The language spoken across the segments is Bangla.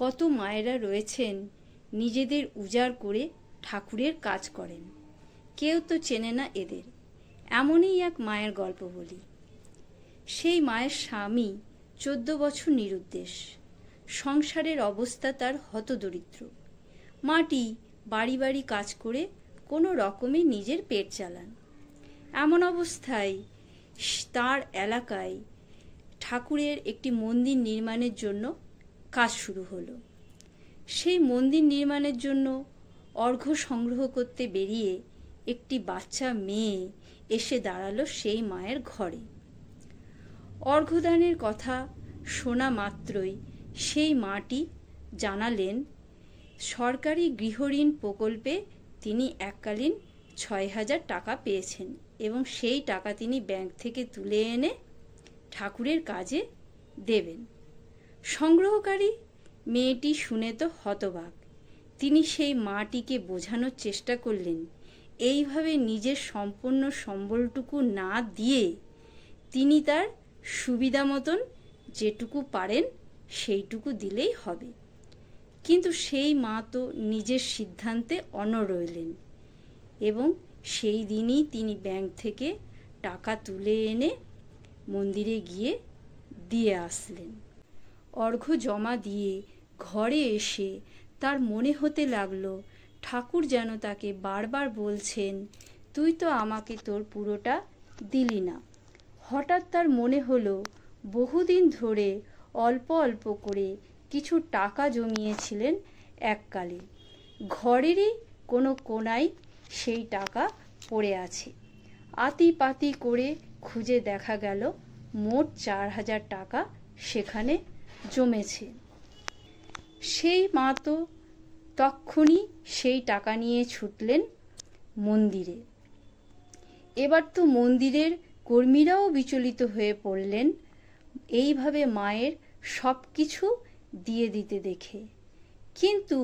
কত মায়েরা রয়েছেন নিজেদের উজাড় করে ঠাকুরের কাজ করেন, কেউ তো চেনে না এদের। এমনই এক মায়ের গল্প বলি। সেই মায়ের স্বামী 14 বছর নিরুদ্দেশ, সংসারের অবস্থা তার হতদরিদ্র। মাটি বাড়ি বাড়ি কাজ করে কোনো রকমে নিজের পেট চালান। এমন অবস্থায় তার এলাকায় ঠাকুরের একটি মন্দির নির্মাণের জন্য কাজ শুরু হলো। সেই মন্দির নির্মাণের জন্য অর্ঘ্য সংগ্রহ করতে বেরিয়ে একটি বাচ্চা মেয়ে এসে দাঁড়ালো সেই মায়ের ঘরে। অর্ঘ্যদানের কথা শোনা মাত্রই সেই মাটি জানালেন সরকারি গৃহঋণ প্রকল্পে তিনি এককালীন 6,000 টাকা পেয়েছেন এবং সেই টাকা তিনি ব্যাংক থেকে তুলে এনে ঠাকুরের কাজে দেবেন। সংগ্রহকারী মেয়েটি শুনে তো হতবাক। তিনি সেই মাটিকে বোঝানোর চেষ্টা করলেন এইভাবে নিজের সম্পূর্ণ সম্বলটুকু না দিয়ে তিনি তার সুবিধা মতন যেটুকু পারেন সেইটুকু দিলেই হবে। কিন্তু সেই মা তো নিজের সিদ্ধান্তে অনড় রইলেন এবং সেই দিনই তিনি ব্যাংক থেকে টাকা তুলে এনে মন্দিরে গিয়ে দিয়ে আসলেন। অর্ঘ্য জমা দিয়ে ঘরে এসে তার মনে হতে লাগলো ঠাকুর যেন তাকে বারবার বলছেন, তুই তো আমাকে তোর পুরোটা দিলি না। হঠাৎ তার মনে হলো বহুদিন ধরে অল্প অল্প করে কিছু টাকা জমিয়েছিলেন এককালে। ঘরেরই কোনো কোনায় সেই টাকা পড়ে আছে। আতিপাতি করে খুঁজে দেখা গেল মোট 4,000 টাকা সেখানে জমেছে। সেই মা তো তক্ষুনি সেই টাকা নিয়ে ছুটলেন মন্দিরে। এবার তো মন্দিরের কর্মীরাও বিচলিত হয়ে পড়লেন এইভাবে মায়ের সব কিছু দিয়ে দিতে দেখে। কিন্তু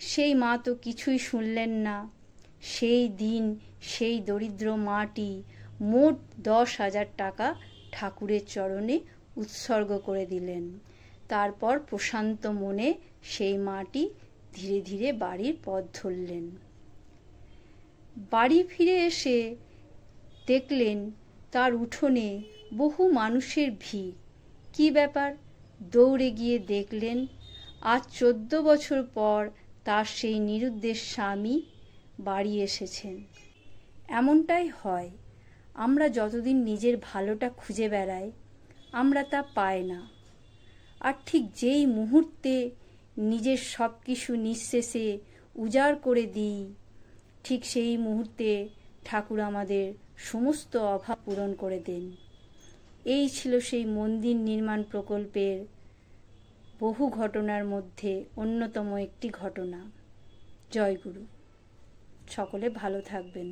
সেই মা তো কিছুই শুনলেন না। সেই দিন সেই দরিদ্র মাটি মোট 10,000 টাকা ঠাকুরের চরণে উৎসর্গ করে দিলেন। তারপর প্রশান্ত মনে সেই মাটি ধীরে ধীরে বাড়ির পথ ধরলেন। বাড়ি ফিরে এসে দেখলেন তার উঠোনে বহু মানুষের ভিড়। কি ব্যাপার? দৌড়ে গিয়ে দেখলেন আজ 14 বছর পর তার সেই নিরুদ্দেশ স্বামী বাড়ি এসেছেন। এমনটাই হয়, আমরা যতদিন নিজের ভালোটা খুঁজে বেড়াই আমরা তা পাই না। আর ঠিক যেই মুহূর্তে নিজের সব কিছু নিঃশেষে উজাড় করে দিই, ঠিক সেই মুহূর্তে ঠাকুর আমাদের সমস্ত অভাব পূরণ করে দেন। এই ছিল সেই মন্দির নির্মাণ প্রকল্পের বহু ঘটনার মধ্যে অন্যতম একটি ঘটনা। জয় গুরু। সকলে ভালো থাকবেন।